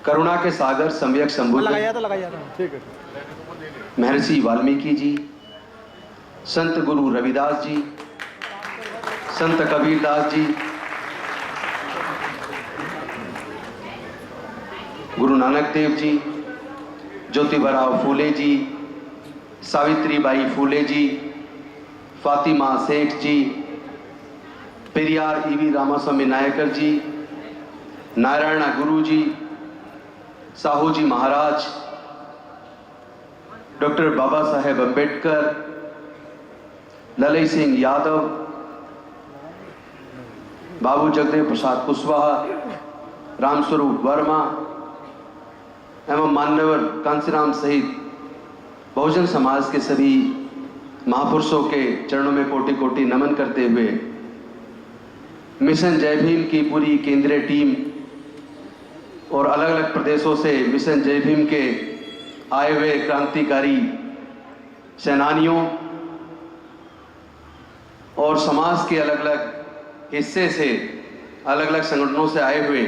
करुणा के सागर सम्यक संबुद्ध महर्षि वाल्मीकि जी, संत गुरु रविदास जी, संत कबीरदास जी, गुरु नानक देव जी, ज्योतिबराव फूले जी, सावित्रीबाई फूले जी, फातिमा सेठ जी, पेरियार ईवी रामास्वामी नायकर जी, नारायणा गुरु जी, साहू जी महाराज, डॉक्टर बाबा साहेब अम्बेडकर, ललई सिंह यादव, बाबू जगदेव प्रसाद कुशवाहा, रामस्वरूप वर्मा एवं मान्यवर कांसीराम सहित बहुजन समाज के सभी महापुरुषों के चरणों में कोटि कोटि नमन करते हुए मिशन जय भीम की पूरी केंद्रीय टीम और अलग अलग प्रदेशों से मिशन जय भीम के आए हुए क्रांतिकारी सेनानियों और समाज के अलग अलग हिस्से से अलग अलग संगठनों से आए हुए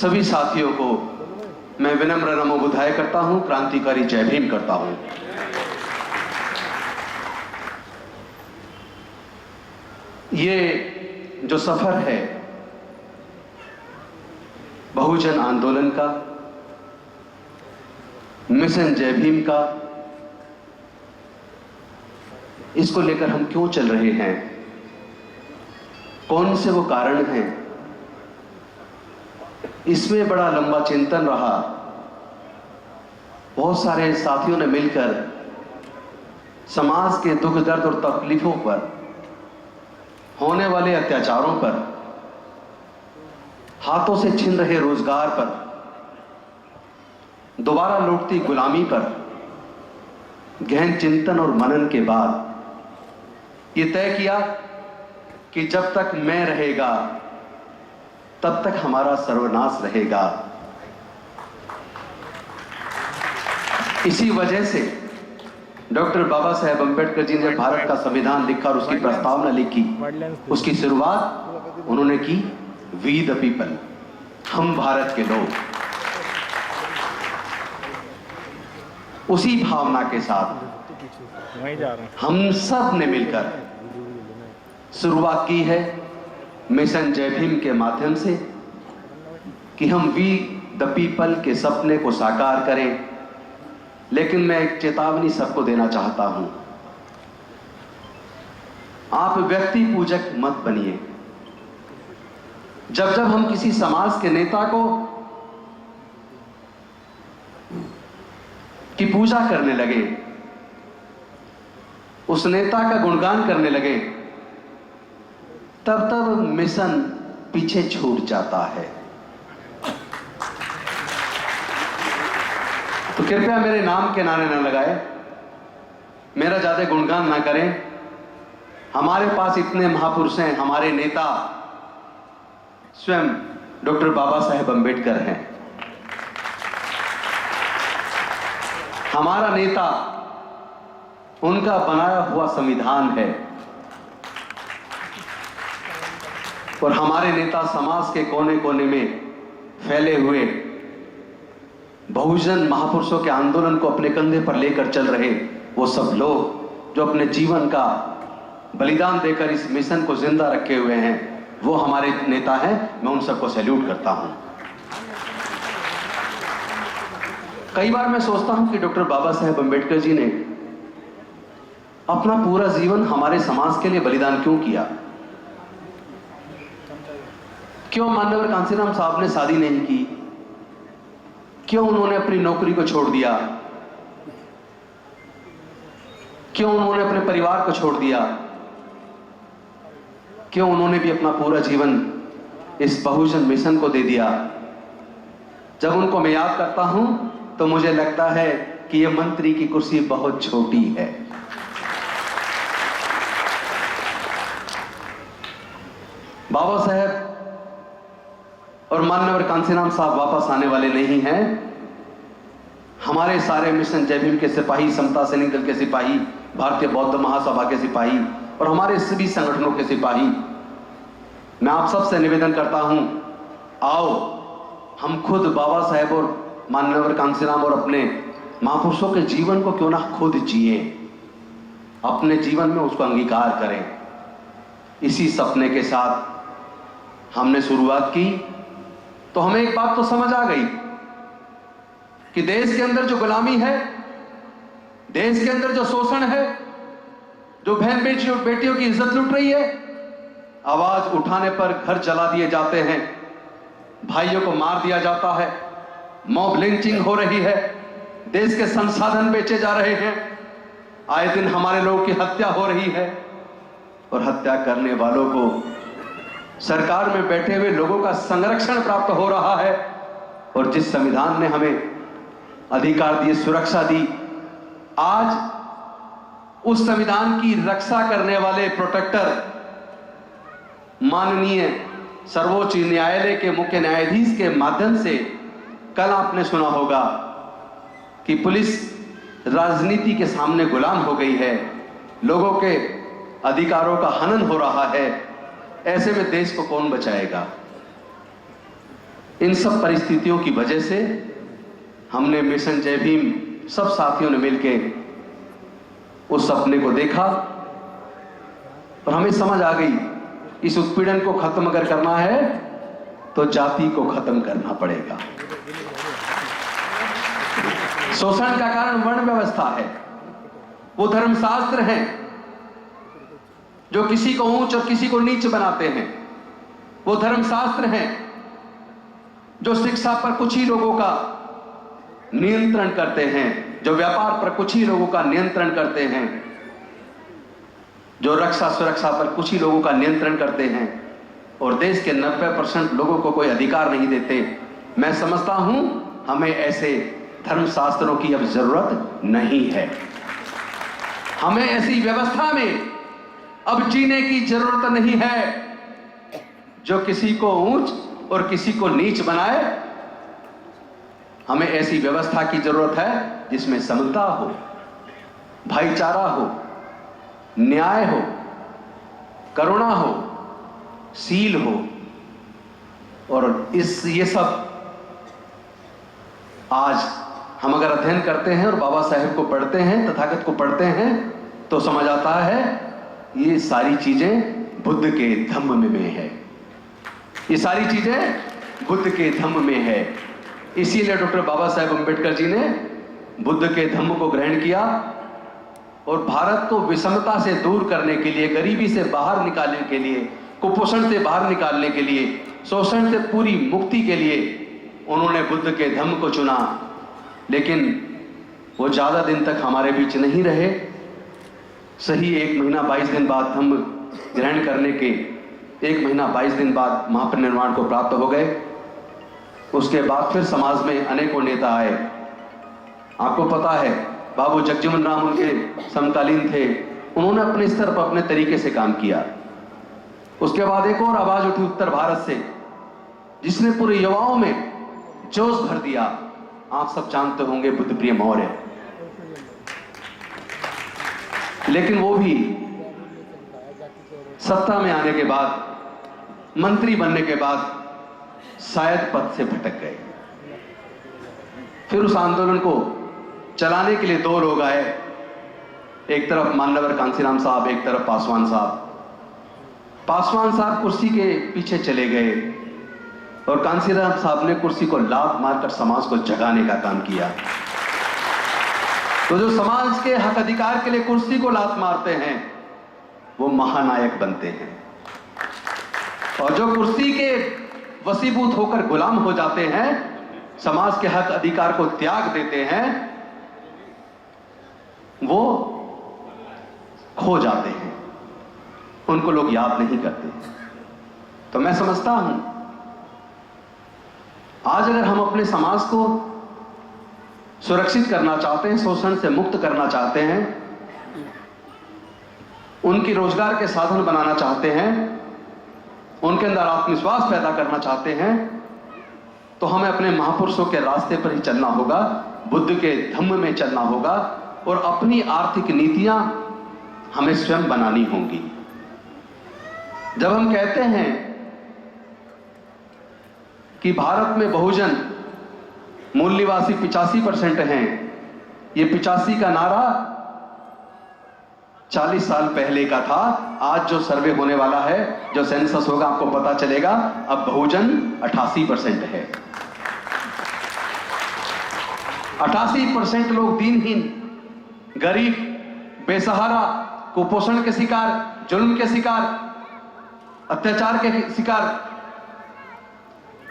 सभी साथियों को मैं विनम्र नमो बुधाय करता हूं, क्रांतिकारी जय भीम करता हूं। ये जो सफर है बहुजन आंदोलन का, मिशन जय भीम का, इसको लेकर हम क्यों चल रहे हैं, कौन से वो कारण हैं, इसमें बड़ा लंबा चिंतन रहा। बहुत सारे साथियों ने मिलकर समाज के दुख दर्द और तकलीफों पर, होने वाले अत्याचारों पर, हाथों से छिन रहे रोजगार पर, दोबारा लौटती गुलामी पर गहन चिंतन और मनन के बाद यह तय किया कि जब तक मैं रहेगा तब तक हमारा सर्वनाश रहेगा। इसी वजह से डॉक्टर बाबा साहेब अम्बेडकर जी ने भारत का संविधान लिखा और उसकी प्रस्तावना लिखी। उसकी शुरुआत उन्होंने की वी द पीपल, हम भारत के लोग। उसी भावना के साथ हम सब ने मिलकर शुरुआत की है मिशन जय भीम के माध्यम से कि हम वी द पीपल के सपने को साकार करें। लेकिन मैं एक चेतावनी सबको देना चाहता हूं, आप व्यक्ति पूजक मत बनिए। जब जब हम किसी समाज के नेता को की पूजा करने लगे, उस नेता का गुणगान करने लगे, तब तब मिशन पीछे छूट जाता है। तो कृपया मेरे नाम के नारे न लगाए, मेरा ज्यादा गुणगान ना करें। हमारे पास इतने महापुरुष हैं, हमारे नेता स्वयं डॉक्टर बाबा साहेब अम्बेडकर हैं। हमारा नेता, उनका बनाया हुआ संविधान है और हमारे नेता समाज के कोने कोने में फैले हुए बहुजन महापुरुषों के आंदोलन को अपने कंधे पर लेकर चल रहे वो सब लोग जो अपने जीवन का बलिदान देकर इस मिशन को जिंदा रखे हुए हैं, वो हमारे नेता हैं। मैं उन सबको सैल्यूट करता हूं। कई बार मैं सोचता हूं कि डॉक्टर बाबा साहेब अम्बेडकर जी ने अपना पूरा जीवन हमारे समाज के लिए बलिदान क्यों किया? क्यों मान्यवर कांसीराम साहब ने शादी नहीं की? क्यों उन्होंने अपनी नौकरी को छोड़ दिया? क्यों उन्होंने अपने परिवार को छोड़ दिया? क्यों उन्होंने भी अपना पूरा जीवन इस बहुजन मिशन को दे दिया? जब उनको मैं याद करता हूं तो मुझे लगता है कि यह मंत्री की कुर्सी बहुत छोटी है। बाबा साहेब और मान्यवर कांसीराम साहब वापस आने वाले नहीं हैं। हमारे सारे मिशन जय भीम के सिपाही, समता सैनिक दल के सिपाही, भारतीय बौद्ध महासभा के सिपाही और हमारे सभी संगठनों के सिपाही, मैं आप सबसे निवेदन करता हूं, आओ हम खुद बाबा साहेब और माननीय कांसीराम और अपने महापुरुषों के जीवन को क्यों ना खुद जिए, अपने जीवन में उसको अंगीकार करें। इसी सपने के साथ हमने शुरुआत की तो हमें एक बात तो समझ आ गई कि देश के अंदर जो गुलामी है, देश के अंदर जो शोषण है, जो बहन बेटियों की इज्जत लूट रही है, आवाज उठाने पर घर जला दिए जाते हैं, भाइयों को मार दिया जाता है, मॉब लिंचिंग हो रही है, देश के संसाधन बेचे जा रहे हैं, आए दिन हमारे लोगों की हत्या हो रही है और हत्या करने वालों को सरकार में बैठे हुए लोगों का संरक्षण प्राप्त हो रहा है। और जिस संविधान ने हमें अधिकार दिए, सुरक्षा दी, आज उस संविधान की रक्षा करने वाले प्रोटेक्टर माननीय सर्वोच्च न्यायालय के मुख्य न्यायाधीश के माध्यम से, कल आपने सुना होगा कि पुलिस राजनीति के सामने गुलाम हो गई है, लोगों के अधिकारों का हनन हो रहा है। ऐसे में देश को कौन बचाएगा? इन सब परिस्थितियों की वजह से हमने मिशन जय भीम सब साथियों ने मिलकर उस सपने को देखा और हमें समझ आ गई, इस उत्पीड़न को खत्म अगर करना है तो जाति को खत्म करना पड़ेगा। शोषण का कारण वर्ण व्यवस्था है, वो धर्मशास्त्र हैं जो किसी को ऊंच और किसी को नीच बनाते हैं, वो धर्मशास्त्र हैं जो शिक्षा पर कुछ ही लोगों का नियंत्रण करते हैं, जो व्यापार पर कुछ ही लोगों का नियंत्रण करते हैं, जो रक्षा सुरक्षा पर कुछ ही लोगों का नियंत्रण करते हैं और देश के 90% लोगों को कोई अधिकार नहीं देते। मैं समझता हूं हमें ऐसे धर्मशास्त्रों की अब जरूरत नहीं है। हमें ऐसी व्यवस्था में अब जीने की जरूरत नहीं है जो किसी को ऊंच और किसी को नीच बनाए। हमें ऐसी व्यवस्था की जरूरत है जिसमें समता हो, भाईचारा हो, न्याय हो, करुणा हो, सील हो। और ये सब आज हम अगर अध्ययन करते हैं और बाबा साहेब को पढ़ते हैं, तथागत को पढ़ते हैं, तो समझ आता है ये सारी चीजें बुद्ध के धम्म में है। ये सारी चीजें बुद्ध के धम्म में है। इसीलिए डॉक्टर बाबा साहेब अम्बेडकर जी ने बुद्ध के धम्म को ग्रहण किया और भारत को विषमता से दूर करने के लिए, गरीबी से बाहर निकालने के लिए, कुपोषण से बाहर निकालने के लिए, शोषण से पूरी मुक्ति के लिए उन्होंने बुद्ध के धम्म को चुना। लेकिन वो ज्यादा दिन तक हमारे बीच नहीं रहे। सही 1 महीना 22 दिन बाद धम्म ग्रहण करने के 1 महीना 22 दिन बाद महापरिनिर्वाण को प्राप्त हो गए। उसके बाद फिर समाज में अनेकों नेता आए। आपको पता है बाबू जगजीवन राम उनके समकालीन थे, उन्होंने अपने स्तर पर अपने तरीके से काम किया। उसके बाद एक और आवाज उठी उत्तर भारत से जिसने पूरे युवाओं में जोश भर दिया। आप सब जानते होंगे बुद्ध प्रिय मौर्य। लेकिन वो भी सत्ता में आने के बाद, मंत्री बनने के बाद शायद पद से भटक गए। फिर उस आंदोलन को चलाने के लिए 2 लोग आए, एक तरफ माननीय कांसीराम साहब, एक तरफ पासवान साहब। पासवान साहब कुर्सी के पीछे चले गए और कांसीराम साहब ने कुर्सी को लात मारकर समाज को जगाने का काम किया। तो जो समाज के हक अधिकार के लिए कुर्सी को लात मारते हैं वो महानायक बनते हैं, और जो कुर्सी के वसीभूत होकर गुलाम हो जाते हैं, समाज के हक अधिकार को त्याग देते हैं, वो खो जाते हैं, उनको लोग याद नहीं करते। तो मैं समझता हूं आज अगर हम अपने समाज को सुरक्षित करना चाहते हैं, शोषण से मुक्त करना चाहते हैं, उनकी रोजगार के साधन बनाना चाहते हैं, उनके अंदर आत्मविश्वास पैदा करना चाहते हैं, तो हमें अपने महापुरुषों के रास्ते पर ही चलना होगा, बुद्ध के धम्म में चलना होगा और अपनी आर्थिक नीतियां हमें स्वयं बनानी होंगी। जब हम कहते हैं कि भारत में बहुजन मूल्यवासी 85% हैं। ये 85 का नारा 40 साल पहले का था। आज जो सर्वे होने वाला है, जो सेंसस होगा, आपको पता चलेगा अब बहुजन 88% है। 88% लोग दीनहीन, गरीब, बेसहारा, कुपोषण के शिकार, जुल्म के शिकार, अत्याचार के शिकार,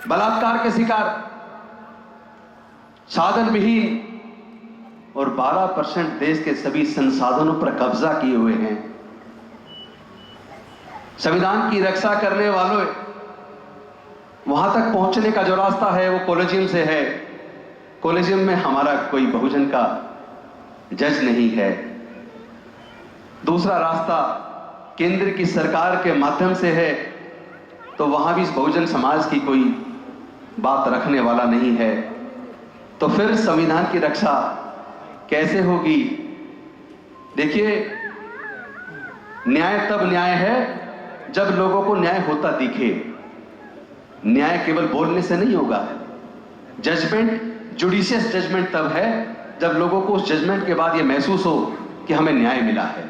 बलात्कार के शिकार, साधन विहीन, और 12% देश के सभी संसाधनों पर कब्जा किए हुए हैं। संविधान की रक्षा करने वालों, वहां तक पहुंचने का जो रास्ता है वो कॉलेजियम से है। कॉलेजियम में हमारा कोई बहुजन का जज नहीं है। दूसरा रास्ता केंद्र की सरकार के माध्यम से है, तो वहां भी इस बहुजन समाज की कोई बात रखने वाला नहीं है। तो फिर संविधान की रक्षा कैसे होगी? देखिए, न्याय तब न्याय है जब लोगों को न्याय होता दिखे। न्याय केवल बोलने से नहीं होगा। जजमेंट, जुडिशियस जजमेंट तब है जब लोगों को उस जजमेंट के बाद यह महसूस हो कि हमें न्याय मिला है।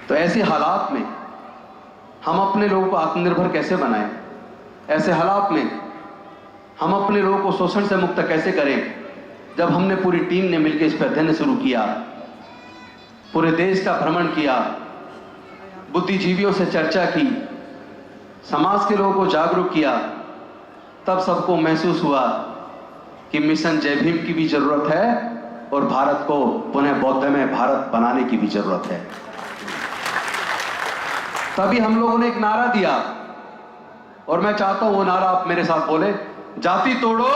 तो ऐसे हालात में हम अपने लोगों को आत्मनिर्भर कैसे बनाएं? ऐसे हालात में हम अपने लोगों को शोषण से मुक्त कैसे करें? जब हमने पूरी टीम ने मिलकर इस पर अध्ययन शुरू किया, पूरे देश का भ्रमण किया, बुद्धिजीवियों से चर्चा की, समाज के लोगों को जागरूक किया, तब सबको महसूस हुआ कि मिशन जय भीम की भी जरूरत है और भारत को पुनः बौद्धमय भारत बनाने की भी जरूरत है। तभी हम लोगों ने एक नारा दिया, और मैं चाहता हूं वो नारा आप मेरे साथ बोले। जाति तोड़ो,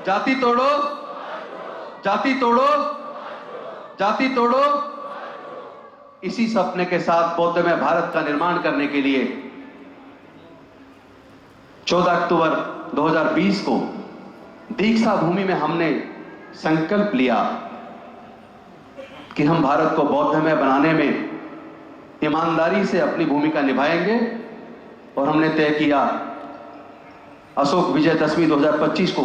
जाति तोड़ो, जाति तोड़ो, जाति तोड़ो। इसी सपने के साथ बौद्धमय भारत का निर्माण करने के लिए 14 अक्टूबर 2020 को दीक्षा भूमि में हमने संकल्प लिया कि हम भारत को बौद्धमय बनाने में ईमानदारी से अपनी भूमिका निभाएंगे। और हमने तय किया अशोक विजयदशमी 2025 को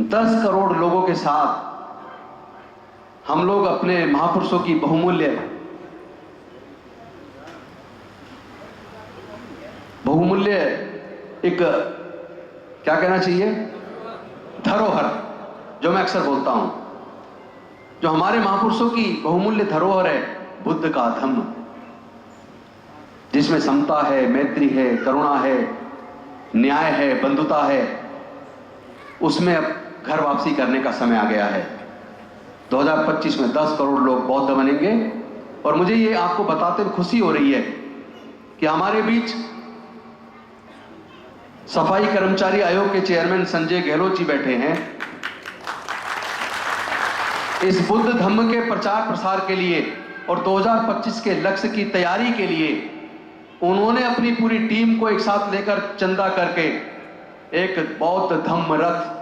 10 करोड़ लोगों के साथ हम लोग अपने महापुरुषों की बहुमूल्य एक, क्या कहना चाहिए, धरोहर, जो मैं अक्सर बोलता हूं, जो हमारे महापुरुषों की बहुमूल्य धरोहर है, बुद्ध का धम्म, जिसमें समता है, मैत्री है, करुणा है, न्याय है, बंधुता है, उसमें अब घर वापसी करने का समय आ गया है। 2025 में 10 करोड़ लोग बौद्ध बनेंगे। और मुझे ये आपको बताते हुए खुशी हो रही है कि हमारे बीच सफाई कर्मचारी आयोग के चेयरमैन संजय गहलोत जी बैठे हैं। इस बुद्ध धम्म के प्रचार प्रसार के लिए और 2025 के लक्ष्य की तैयारी के लिए उन्होंने अपनी पूरी टीम को एक साथ लेकर चंदा करके एक बौद्ध धम्म रथ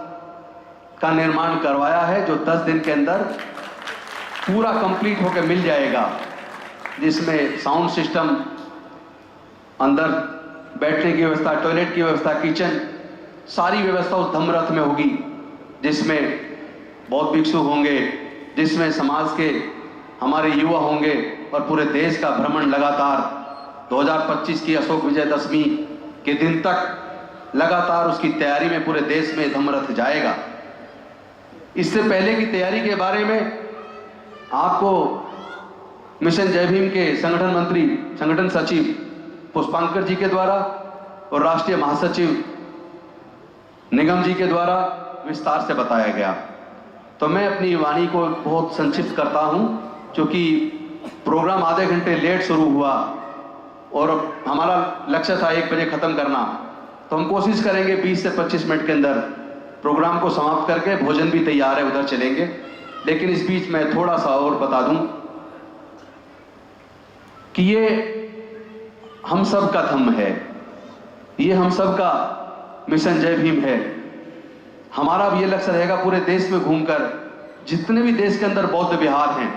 का निर्माण करवाया है, जो 10 दिन के अंदर पूरा कंप्लीट होकर मिल जाएगा, जिसमें साउंड सिस्टम, अंदर बैठने की व्यवस्था, टॉयलेट की व्यवस्था, किचन, सारी व्यवस्था उस धम्म रथ में होगी, जिसमें बौद्ध भिक्षु होंगे, जिसमें समाज के हमारे युवा होंगे और पूरे देश का भ्रमण लगातार 2025 की अशोक विजयदशमी के दिन तक लगातार उसकी तैयारी में पूरे देश में धम्म रथ जाएगा। इससे पहले की तैयारी के बारे में आपको मिशन जय भीम के संगठन मंत्री, संगठन सचिव पुष्पांकर जी के द्वारा और राष्ट्रीय महासचिव निगम जी के द्वारा विस्तार से बताया गया। तो मैं अपनी वाणी को बहुत संक्षिप्त करता हूं, क्योंकि प्रोग्राम आधे घंटे लेट शुरू हुआ और हमारा लक्ष्य था 1 बजे खत्म करना। तो हम कोशिश करेंगे 20 से 25 मिनट के अंदर प्रोग्राम को समाप्त करके, भोजन भी तैयार है, उधर चलेंगे। लेकिन इस बीच मैं थोड़ा सा और बता दूं कि ये हम सब का धम्म है, ये हम सब का मिशन जय भीम है। हमारा भी ये लक्ष्य रहेगा पूरे देश में घूमकर, जितने भी देश के अंदर बौद्ध विहार हैं,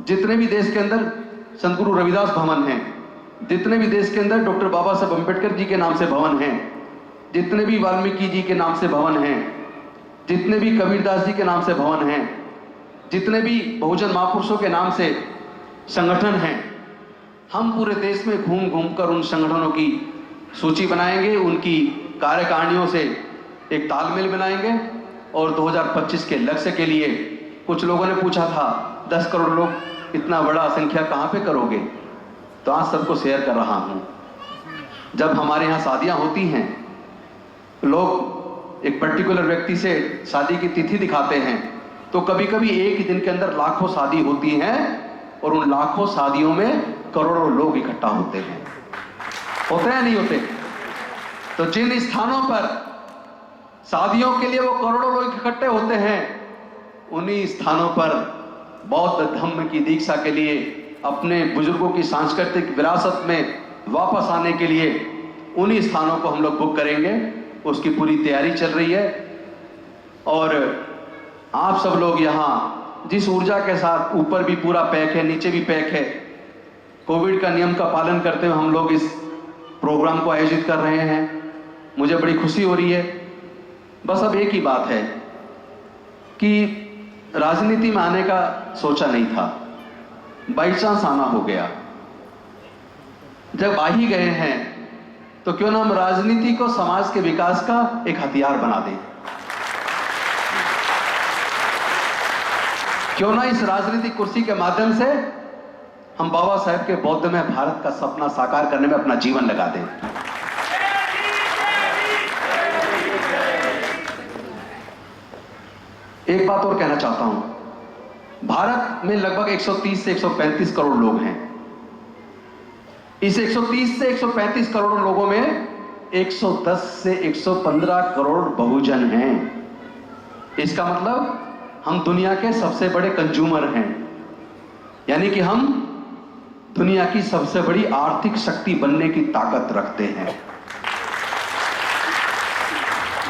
जितने भी देश के अंदर संत गुरु रविदास भवन हैं, जितने भी देश के अंदर डॉक्टर बाबा साहब अम्बेडकर जी के नाम से भवन हैं, जितने भी वाल्मीकि जी के नाम से भवन हैं, जितने भी कबीरदास जी के नाम से भवन हैं, जितने भी बहुजन महापुरुषों के नाम से संगठन हैं, हम पूरे देश में घूम घूम कर उन संगठनों की सूची बनाएंगे, उनकी कार्यकारिणियों से एक तालमेल बनाएंगे और 2025 के लक्ष्य के लिए कुछ लोगों ने पूछा था 10 करोड़ लोग, इतना बड़ा संख्या कहाँ पे करोगे? तो आज सबको शेयर कर रहा हूँ। जब हमारे यहाँ शादियाँ होती हैं, लोग एक पर्टिकुलर व्यक्ति से शादी की तिथि दिखाते हैं, तो कभी कभी एक ही दिन के अंदर लाखों शादी होती हैं और उन लाखों शादियों में करोड़ों लोग इकट्ठा होते हैं। होते हैं नहीं होते? तो जिन स्थानों पर शादियों के लिए वो करोड़ों लोग इकट्ठे होते हैं, उन्हीं स्थानों पर बौद्ध धम्म की दीक्षा के लिए, अपने बुजुर्गों की सांस्कृतिक विरासत में वापस आने के लिए उन्हीं स्थानों को हम लोग बुक करेंगे। उसकी पूरी तैयारी चल रही है और आप सब लोग यहाँ जिस ऊर्जा के साथ, ऊपर भी पूरा पैक है, नीचे भी पैक है, कोविड का नियम का पालन करते हुए हम लोग इस प्रोग्राम को आयोजित कर रहे हैं। मुझे बड़ी खुशी हो रही है। बस अब एक ही बात है कि राजनीति में आने का सोचा नहीं था, बाई चांस आना हो गया। जब आ ही गए हैं तो क्यों ना हम राजनीति को समाज के विकास का एक हथियार बना दें। क्यों ना इस राजनीतिक कुर्सी के माध्यम से हम बाबा साहेब के बौद्धमय भारत का सपना साकार करने में अपना जीवन लगा दें। एक बात और कहना चाहता हूं, भारत में लगभग 130 से 135 करोड़ लोग हैं। इस 130 से 135 करोड़ लोगों में 110 से 115 करोड़ बहुजन हैं। इसका मतलब हम दुनिया के सबसे बड़े कंज्यूमर हैं, यानी कि हम दुनिया की सबसे बड़ी आर्थिक शक्ति बनने की ताकत रखते हैं।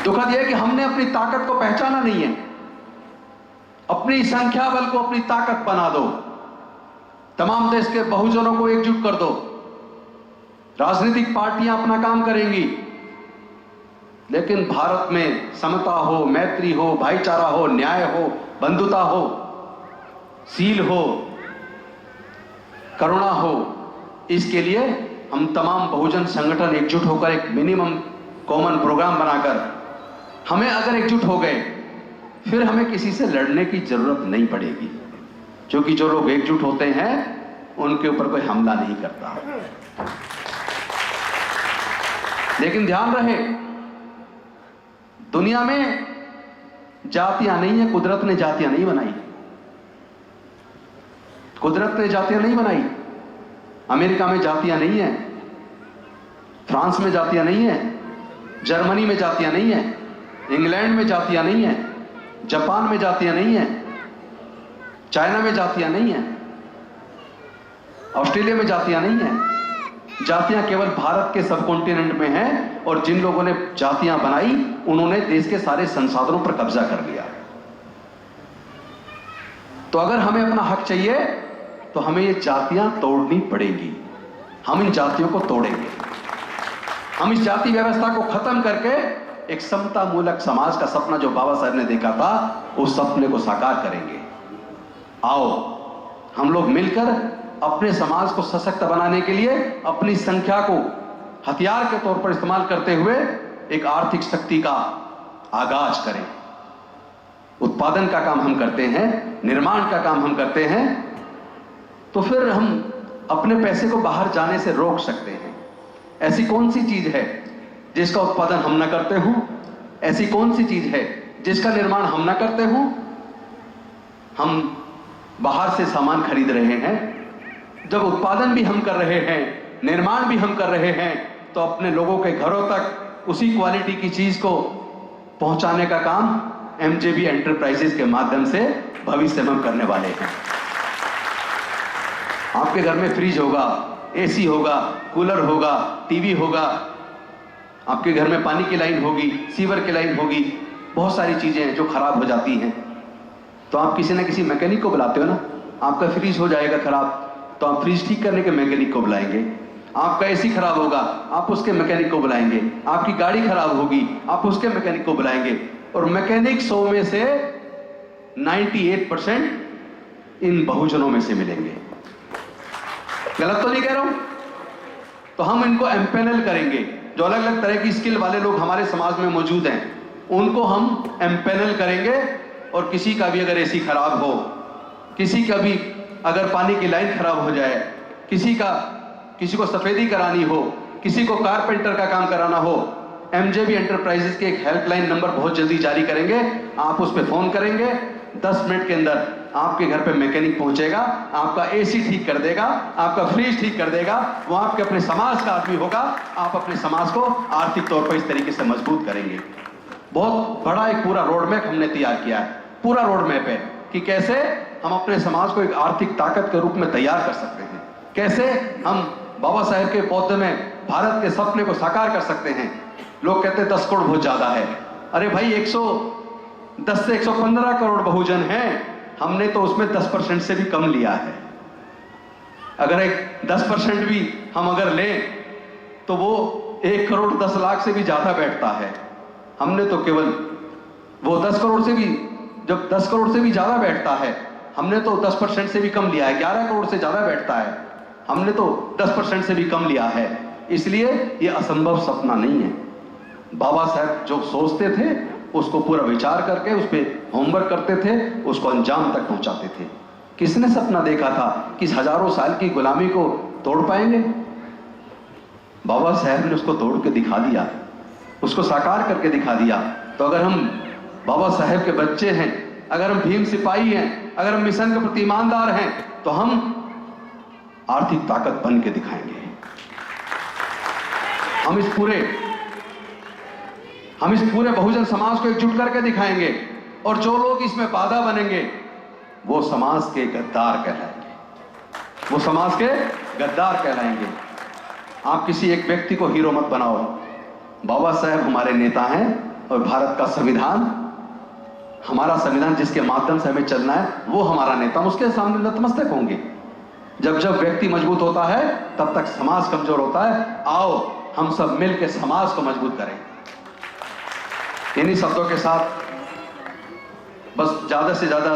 दुखद यह है कि हमने अपनी ताकत को पहचाना नहीं है। अपनी संख्या बल को अपनी ताकत बना दो, तमाम देश के बहुजनों को एकजुट कर दो। राजनीतिक पार्टियां अपना काम करेंगी, लेकिन भारत में समता हो, मैत्री हो, भाईचारा हो, न्याय हो, बंधुता हो, सील हो, करुणा हो, इसके लिए हम तमाम बहुजन संगठन एकजुट होकर एक मिनिमम कॉमन प्रोग्राम बनाकर, हमें अगर एकजुट हो गए फिर हमें किसी से लड़ने की जरूरत नहीं पड़ेगी, क्योंकि जो लोग एकजुट होते हैं उनके ऊपर कोई हमला नहीं करता। लेकिन ध्यान रहे, दुनिया में जातियां नहीं है, कुदरत ने जातियां नहीं बनाई। कुदरत ने जातियां नहीं बनाई। अमेरिका में जातियां नहीं है, फ्रांस में जातियां नहीं है, जर्मनी में जातियां नहीं है, इंग्लैंड में जातियां नहीं है, जापान में जातियां नहीं है, चाइना में जातियां नहीं है, ऑस्ट्रेलिया में जातियां नहीं है। जातियां केवल भारत के सब कॉन्टिनेंट में हैं, और जिन लोगों ने जातियां बनाई उन्होंने देश के सारे संसाधनों पर कब्जा कर लिया। तो अगर हमें अपना हक चाहिए तो हमें ये जातियां तोड़नी पड़ेगी। हम इन जातियों को तोड़ेंगे। हम इस जाति व्यवस्था को खत्म करके एक समता मूलक समाज का सपना जो बाबा साहब ने देखा था, उस सपने को साकार करेंगे। आओ हम लोग मिलकर अपने समाज को सशक्त बनाने के लिए अपनी संख्या को हथियार के तौर पर इस्तेमाल करते हुए एक आर्थिक शक्ति का आगाज करें। उत्पादन का काम हम करते हैं, निर्माण का काम हम करते हैं, तो फिर हम अपने पैसे को बाहर जाने से रोक सकते हैं। ऐसी कौन सी चीज है जिसका उत्पादन हम ना करते हों? ऐसी कौन सी चीज है जिसका निर्माण हम ना करते हों? हम बाहर से सामान खरीद रहे हैं। जब उत्पादन भी हम कर रहे हैं, निर्माण भी हम कर रहे हैं, तो अपने लोगों के घरों तक उसी क्वालिटी की चीज को पहुंचाने का काम एमजेबी एंटरप्राइजेस के माध्यम से भविष्य में हम करने वाले हैं। आपके घर में फ्रिज होगा, एसी होगा, कूलर होगा, टीवी होगा, आपके घर में पानी की लाइन होगी, सीवर की लाइन होगी, बहुत सारी चीजें हैं जो खराब हो जाती हैं। तो आप किसी ना किसी मैकेनिक को बुलाते हो ना। आपका फ्रिज हो जाएगा खराब तो आप फ्रिज ठीक करने के मैकेनिक को बुलाएंगे। आपका एसी खराब होगा, आप उसके मैकेनिक को बुलाएंगे। आपकी गाड़ी खराब होगी, आप उसके मैकेनिक को बुलाएंगे। और मैकेनिक 100 में से 98% इन बहुजनों में से मिलेंगे। गलत तो नहीं कह रहा हूं? तो हम इनको एम्पैनल करेंगे। जो अलग अलग तरह की स्किल वाले लोग हमारे समाज में मौजूद हैं, उनको हम एम्पैनल करेंगे। और किसी का भी अगर एसी खराब हो, किसी का भी अगर पानी की लाइन खराब हो जाए, किसी को सफेदी करानी हो, किसी को कारपेंटर का काम कराना हो, एमजेबी एंटरप्राइजेस के एक हेल्पलाइन नंबर बहुत जल्दी जारी करेंगे। आप उस पर फोन करेंगे, 10 मिनट के अंदर आपके घर पे मैकेनिक पहुंचेगा, आपका एसी ठीक कर देगा, आपका फ्रिज ठीक कर देगा। वो आपके अपने समाज का आदमी होगा। आप अपने समाज को आर्थिक तौर पर इस तरीके से मजबूत करेंगे। बहुत बड़ा एक पूरा रोड मैप हमने तैयार किया है। पूरा रोड मैप है कि कैसे हम अपने समाज को एक आर्थिक ताकत के रूप में तैयार कर सकते हैं, कैसे हम बाबा साहेब के पौधे में भारत के सपने को साकार कर सकते हैं। लोग कहते हैं 10 करोड़ बहुत ज्यादा है। अरे भाई 110 से 115 करोड़ बहुजन हैं, हमने तो उसमें 10% से भी कम लिया है। अगर एक 10% भी हम अगर लें तो वो 1 करोड़ 10 लाख से भी ज्यादा बैठता है। हमने तो केवल वो 10 करोड़ से भी, जब 10 करोड़ से भी ज्यादा बैठता है, हमने तो 10% से भी कम लिया है। 11 करोड़ से ज्यादा बैठता है, हमने तो 10% से भी कम लिया है। इसलिए ये असंभव सपना नहीं है। बाबा साहब जो सोचते थे उसको पूरा विचार करके उस पर होमवर्क करते थे, उसको अंजाम तक पहुंचाते थे। किसने सपना देखा था कि इस हजारों साल की गुलामी को तोड़ पाएंगे? बाबा साहब ने उसको तोड़ के दिखा दिया, उसको साकार करके दिखा दिया। तो अगर हम बाबा साहब के बच्चे हैं, अगर हम भीम सिपाही हैं, अगर हम मिशन के प्रति ईमानदार हैं, तो हम आर्थिक ताकत बन के दिखाएंगे। हम इस पूरे बहुजन समाज को एकजुट करके दिखाएंगे। और जो लोग इसमें बाधा बनेंगे वो समाज के गद्दार कहलाएंगे, वो समाज के गद्दार कहलाएंगे। आप किसी एक व्यक्ति को हीरो मत बनाओ। बाबा साहब हमारे नेता हैं और भारत का संविधान, हमारा संविधान जिसके माध्यम से हमें चलना है, वो हमारा नेता। हम उसके सामने नतमस्तक होंगे। जब जब व्यक्ति मजबूत होता है तब तक समाज कमजोर होता है। आओ हम सब मिलकर समाज को मजबूत करें। इन्हीं शब्दों के साथ बस ज्यादा से ज्यादा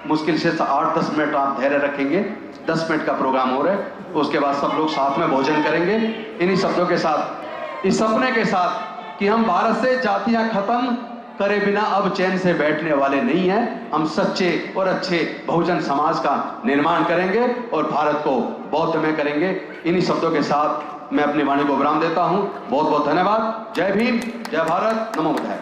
मुश्किल से 8-10 मिनट आप धैर्य रखेंगे। 10 मिनट का प्रोग्राम हो रहा है, उसके बाद सब लोग साथ में भोजन करेंगे। इन्हीं शब्दों के साथ, इस सपने के साथ कि हम भारत से जातियां खत्म करे बिना अब चैन से बैठने वाले नहीं हैं। हम सच्चे और अच्छे बहुजन समाज का निर्माण करेंगे और भारत को बौद्धमय करेंगे। इन्हीं शब्दों के साथ मैं अपनी वाणी को विराम देता हूं। बहुत बहुत धन्यवाद। जय भीम, जय भारत, नमो बुद्धाय।